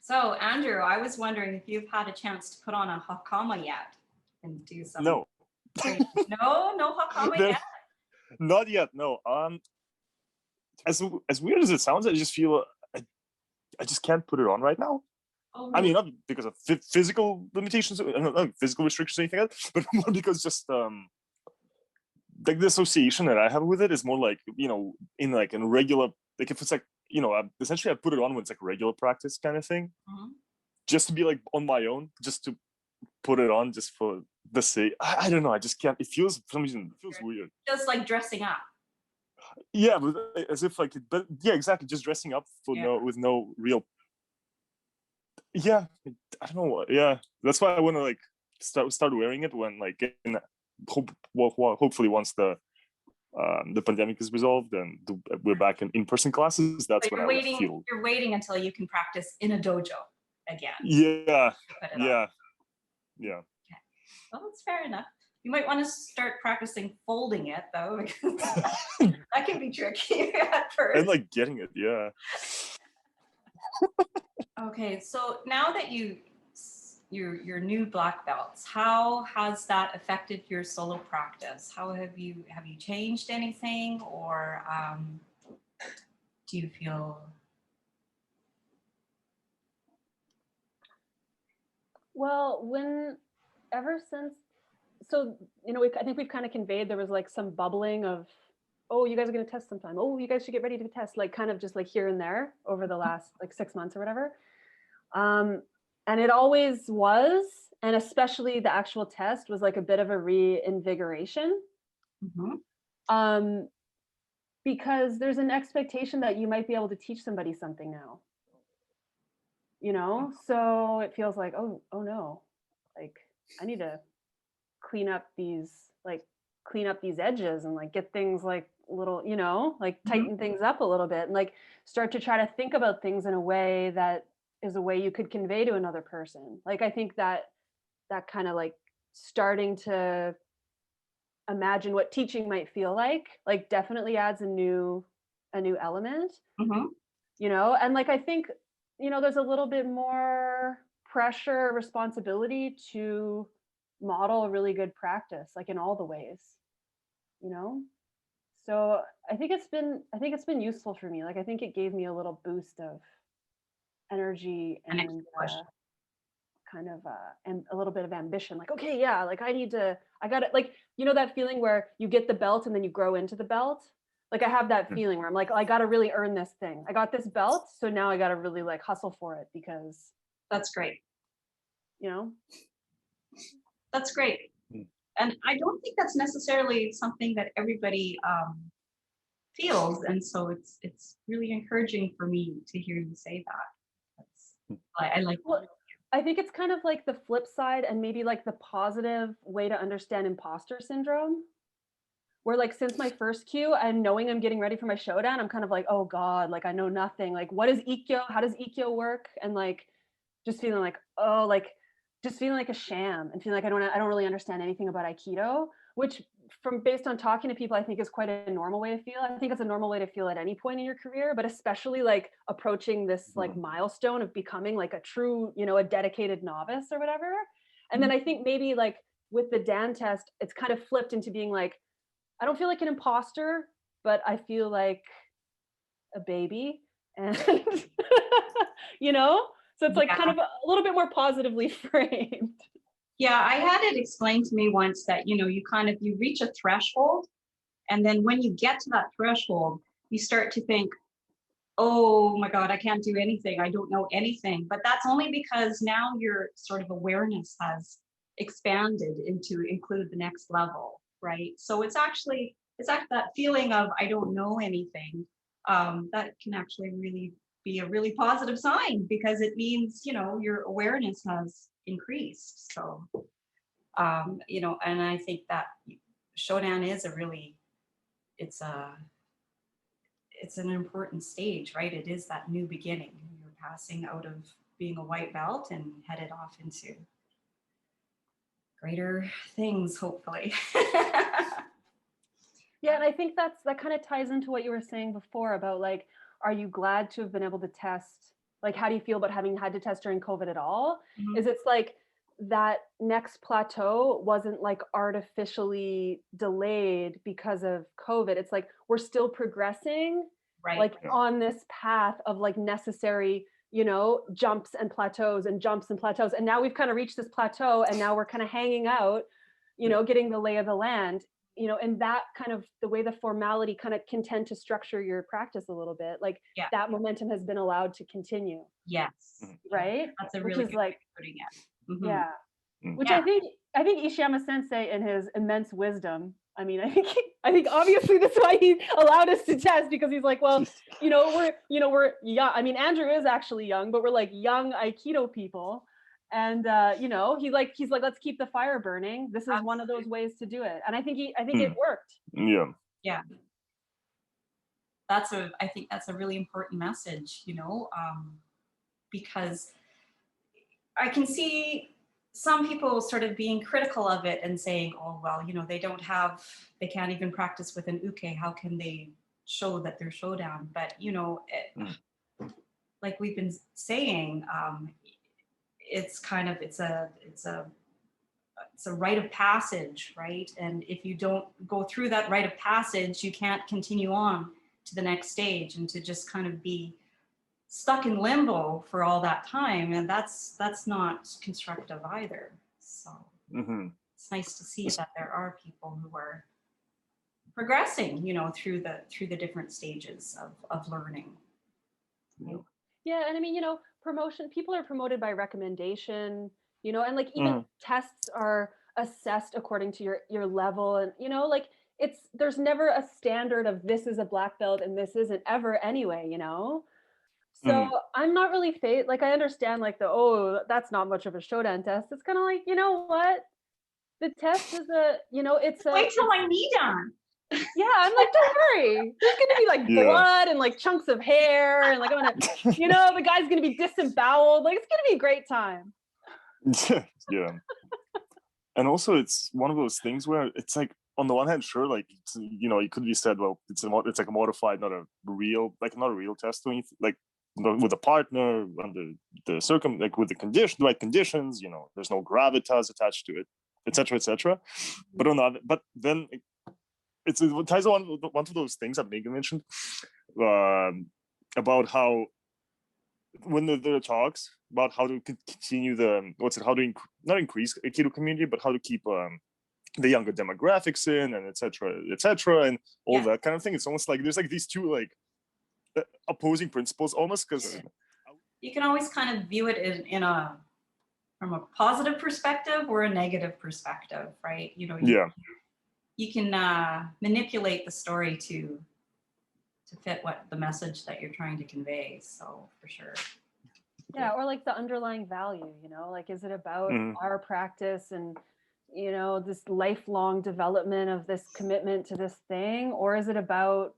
So, Andrew, I was wondering if you've had a chance to put on a hakama yet and do some. No. No hakama yet? Not yet, no. As weird as it sounds, I just feel I just can't put it on right now. Oh, I really? mean, not because of physical limitations, not physical restrictions or anything like that, but more because just like the association that I have with it is more like, you know, in regular, like if it's like, you know, essentially I put it on when it's like regular practice kind of thing, just to be like on my own, just to put it on just for the sake. I don't know. I just can't. It feels, for some reason, it feels weird. Just like dressing up. Yeah, but as if like, but yeah, exactly. Just dressing up for with no real. Yeah, I don't know. Yeah, that's why I want to like start wearing it when like hopefully once the pandemic is resolved and we're back in in-person classes. That's when I would feel. You're waiting until you can practice in a dojo again. Yeah. Yeah. Okay. Well, that's fair enough. You might want to start practicing folding it though, because that can be tricky at first. And like getting it, yeah. Okay, so now that your new black belts, how has that affected your solo practice? How have you changed anything, or do you feel? Well, ever since, so, you know, I think we've kind of conveyed there was like some bubbling of, oh, you guys are going to test sometime. Oh, you guys should get ready to test, like kind of just like here and there over the last like 6 months or whatever. And it always was, and especially the actual test was like a bit of a reinvigoration. Because there's an expectation that you might be able to teach somebody something now. You know, so it feels like, oh no, like I need to clean up these edges and like get things like little, you know, like tighten things up a little bit and like start to try to think about things in a way that is a way you could convey to another person. Like I think that kind of like starting to imagine what teaching might feel like definitely adds a new element. You know, and like I think, you know, there's a little bit more pressure, responsibility to model a really good practice, like in all the ways, you know? So I think it's been useful for me. Like, I think it gave me a little boost of energy and kind of and a little bit of ambition. Like, okay, yeah, like I got it. Like, you know, that feeling where you get the belt and then you grow into the belt. Like I have that feeling where I'm like, I got to really earn this thing. I got this belt, so now I got to really like hustle for it because that's great. You know, that's great. And I don't think that's necessarily something that everybody feels, and so it's really encouraging for me to hear you say that. I like. Well, I think it's kind of like the flip side, and maybe like the positive way to understand imposter syndrome. Where like since my first cue and knowing I'm getting ready for my shodan, I'm kind of like, oh God, like I know nothing. Like what is ikkyo? How does ikkyo work? And like just feeling like, oh, like just feeling like a sham and feeling like I don't really understand anything about Aikido, which based on talking to people, I think is quite a normal way to feel. I think it's a normal way to feel at any point in your career, but especially like approaching this like milestone of becoming like a true, you know, a dedicated novice or whatever. And then I think maybe like with the Dan test, it's kind of flipped into being like, I don't feel like an imposter, but I feel like a baby. And, you know, so it's like kind of a little bit more positively framed. Yeah, I had it explained to me once that, you know, you reach a threshold. And then when you get to that threshold, you start to think, oh my God, I can't do anything. I don't know anything. But that's only because now your sort of awareness has expanded to include the next level. Right. So it's actually that feeling of I don't know anything that can actually really be a really positive sign because it means, you know, your awareness has increased. So, you know, and I think that shodan is it's an important stage, right? It is that new beginning. You're passing out of being a white belt and headed off into greater things, hopefully. Yeah, and I think that kind of ties into what you were saying before about like, are you glad to have been able to test like, how do you feel about having had to test during COVID at all? Mhm. Is it's like that next plateau wasn't like artificially delayed because of COVID. It's like we're still progressing, Right. like Yeah. on this path of like necessary, jumps and plateaus and jumps and plateaus. And now we've kind of reached this plateau, and now we're kind of hanging out, getting the lay of the land, and that kind of the way the formality kind of can tend to structure your practice a little bit, like Yeah. that momentum has been allowed to continue. Yes. Mhm. Right. That's a Which really is good like, way of putting it. Mhm. yeah. Mm. Which Yeah. I think Ishiyama Sensei, in his immense wisdom, I mean, I think obviously that's why he allowed us to test, because he's like, well, we're young. I mean, Andrew is actually young, but we're like young Aikido people. And he's like, let's keep the fire burning. This is one of those ways to do it. And I think it worked. Yeah. Yeah. I think that's a really important message, because I can see some people sort of being critical of it and saying, oh, well, they can't even practice with an uke. How can they show that they're shodan? But, like we've been saying, it's a rite of passage, right? And if you don't go through that rite of passage, you can't continue on to the next stage, and to just kind of be stuck in limbo for all that time, and that's not constructive either. So it's nice to see that there are people who are progressing, through the different stages of learning. Yeah, and I mean, promotion, people are promoted by recommendation, and like even tests are assessed according to your level, and like there's never a standard of this is a black belt and this isn't ever anyway, So I'm not really like, I understand like that's not much of a shodan test. It's kind of like, you know what? The test is Wait till I knee done. Yeah, I'm like, don't worry. There's gonna be like blood and like chunks of hair, and like I'm gonna, the guy's gonna be disemboweled. Like, it's gonna be a great time. Yeah. And also, it's one of those things where it's like, on the one hand, sure, like it could be said, well, it's like a modified, not a real test or anything, like with a partner under the like with the right conditions, there's no gravitas attached to it, etc., etc. But then it ties on one of those things that Megan mentioned about how when there are talks about how to continue not increase Aikido community, but how to keep the younger demographics in, and etc., and all that kind of thing. It's almost like there's like these two like opposing principles almost, because you can always kind of view it from a positive perspective or a negative perspective, right? You can manipulate the story to fit what the message that you're trying to convey. So for sure. Yeah, or like the underlying value, like, is it about our practice and this lifelong development of this commitment to this thing, or is it about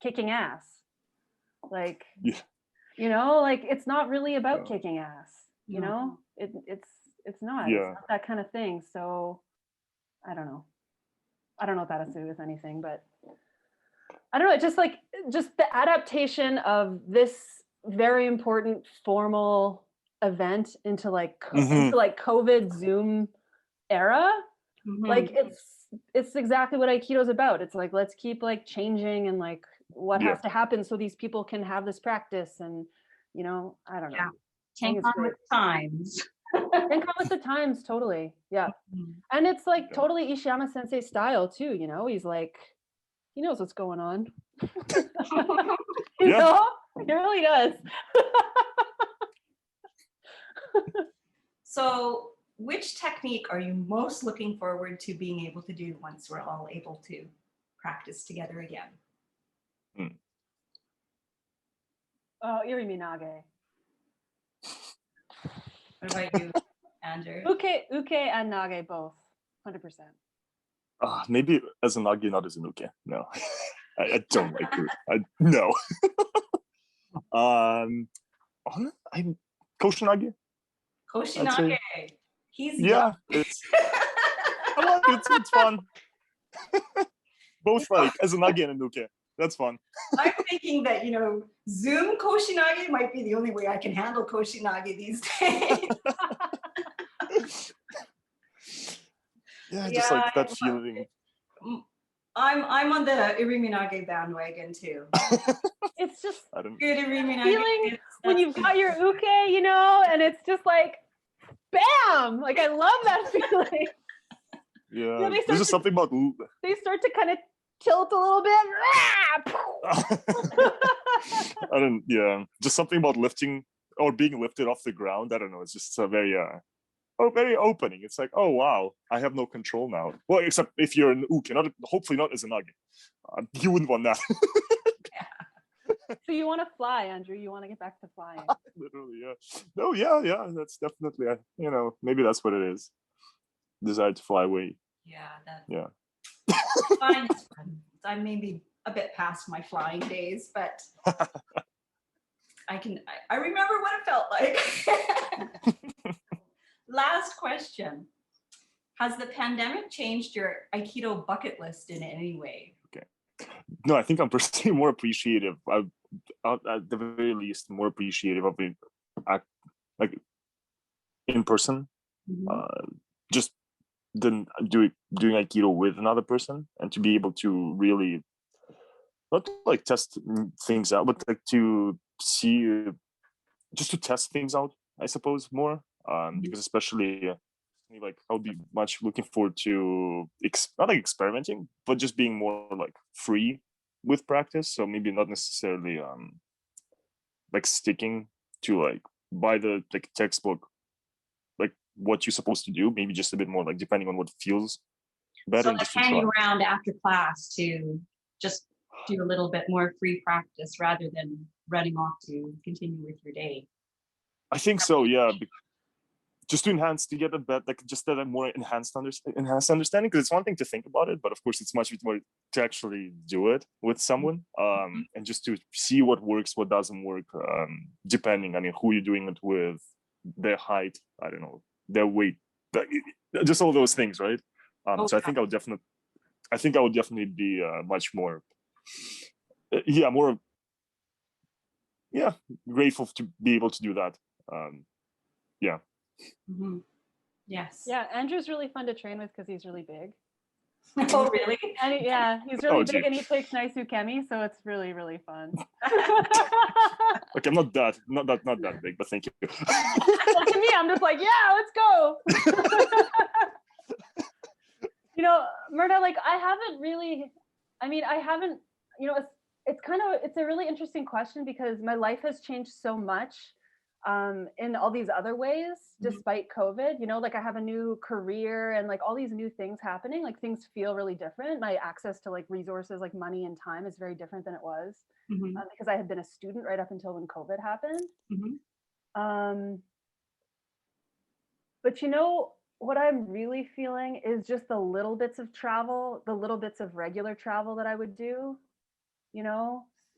kicking ass? Like, like, it's not really about kicking ass, it's not. It's not that kind of thing. So I don't know if that has to do with anything, but I don't know. Just the adaptation of this very important formal event into like COVID Zoom era. Like, it's exactly what Aikido's about. It's like, let's keep like changing and like what has to happen so these people can have this practice, and I don't know. Yeah. Tank on with times. Tank on with the times, totally. Yeah. And it's like totally Ishiyama Sensei style too, he's like, he knows what's going on. He really does. So which technique are you most looking forward to being able to do once we're all able to practice together again? Oh, Iriminage. What about you, Andrew? Uke and Nage both, 100%. Maybe as a Nage, not as an Uke. No, I don't like it. No. I'm Koshinage. Koshinage. He's it's I like it. It's fun. Both like as a Nage and an Uke. That's fun. I'm thinking that, Zoom Koshinage might be the only way I can handle Koshinage these days. Yeah, just like that Yeah, feeling. I'm on the Iriminage bandwagon too. It's just I don't. Good Iriminage. feeling when you've got your uke, and it's just like, bam! Like, I love that feeling. Yeah, they there's just something about. They start to kind of tilt a little bit. I don't. Yeah, just something about lifting or being lifted off the ground. I don't know. It's just a very very opening. It's like, oh wow, I have no control now. Well, except if you're an uke, hopefully not as a nugget. You wouldn't want that. So you want to fly, Andrew? You want to get back to flying? Literally, yeah. No, yeah. That's definitely, maybe that's what it is. Desire to fly away. Yeah. Flying is fun. I'm maybe a bit past my flying days, but I remember what it felt like. Last question. Has the pandemic changed your Aikido bucket list in any way? No, I think I'm personally more appreciative. At the very least, more appreciative of it, like in person, just than doing Aikido with another person, and to be able to really not to, like, test things out, but like to see, just to test things out, I suppose, more. Because especially like I'll be much looking forward to not like experimenting, but just being more like free with practice. So maybe not necessarily like sticking to like by the like textbook, like what you're supposed to do. Maybe just a bit more like depending on what feels better. So like just to hanging try around after class to just do a little bit more free practice rather than running off to continue with your day. I think so, yeah. Just to enhance, to get a bit like just that more enhanced understanding, because it's one thing to think about it, but of course it's much more to actually do it with someone, and just to see what works, what doesn't work, depending, I mean, who you're doing it with, their height, I don't know, their weight, just all those things, right? So I think I would definitely be much more grateful to be able to do that. Yeah. Mm-hmm. Yes. Yeah, Andrew's really fun to train with because he's really big. Oh, really? And he's really big, and he takes nice ukemi, so it's really, really fun. Okay, I'm not that big, but thank you. Well, to me, I'm just like, yeah, let's go. Myrna, like I haven't, it's a really interesting question because my life has changed so much in all these other ways, despite COVID. Like I have a new career and like all these new things happening, like things feel really different. My access to like resources like money and time is very different than it was because I had been a student right up until when COVID happened. But what I'm really feeling is just the little bits of travel, the little bits of regular travel that I would do,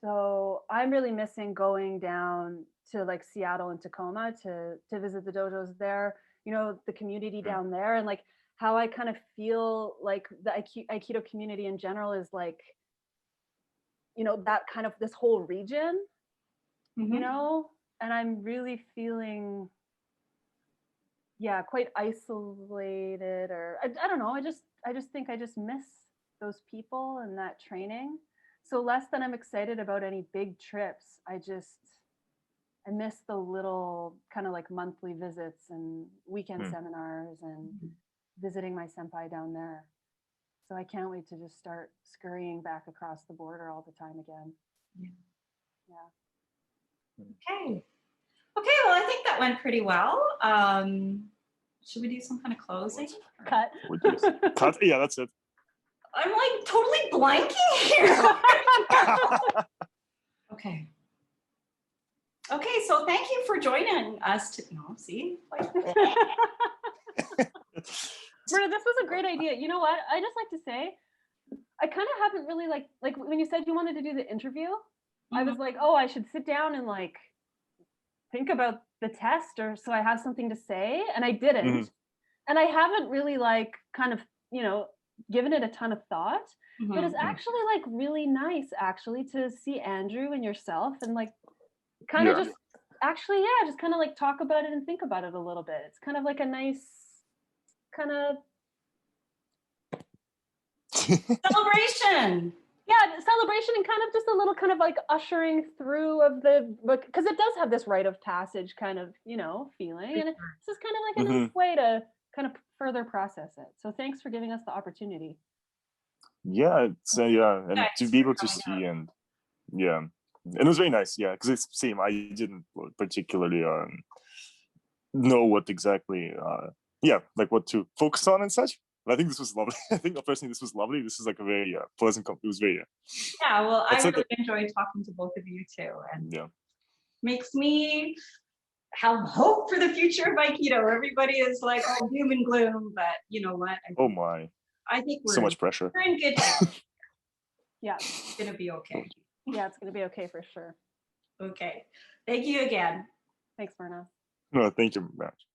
So I'm really missing going down to like Seattle and Tacoma to visit the dojos there, the community down there, and like how I kind of feel like the Aikido community in general is like, that kind of this whole region, and I'm really feeling quite isolated, or I don't know. I just think I just miss those people and that training. So less than I'm excited about any big trips, I miss the little kind of like monthly visits and weekend seminars and visiting my senpai down there. So I can't wait to just start scurrying back across the border all the time again. Yeah. Okay. Well, I think that went pretty well. Should we do some kind of closing? Cut. Cut? Yeah, that's it. I'm like totally blanking here. Okay, so thank you for joining us. Myrna, this was a great idea. You know what? I just like to say, I kind of haven't really like when you said you wanted to do the interview, I was like, oh, I should sit down and like think about the test, or so I have something to say, and I didn't. And I haven't really like kind of, given it a ton of thought, but it's Mhm. actually like really nice actually to see Andrew and yourself and like kind of Yeah. just actually, yeah, just kind of like talk about it and think about it a little bit. It's kind of like a nice kind of Celebration. yeah, celebration and kind of just a little kind of like ushering through of the book because it does have this rite of passage kind of, you know, feeling. And this is kind of like a nice way to kind of further process it. So thanks for giving us the opportunity. Yeah, it's yeah, and Thanks to be able for to coming see and yeah, and it was very nice. Yeah, because it's same. I didn't particularly know what exactly yeah, like what to focus on and such. But I think this was lovely. I think personally this was lovely. This is like a very pleasant. It was very Yeah, well, I That's like really enjoyed talking to both of you too, and yeah. makes me have hope for the future of Aikido. Everybody is like all doom and gloom, but you know what? Oh my, I think so much pressure. we're in good hands. Yeah, It's gonna be okay. yeah, it's going to be okay for sure. Okay. Thank you again. Thanks, Myrna. No, thank you very much.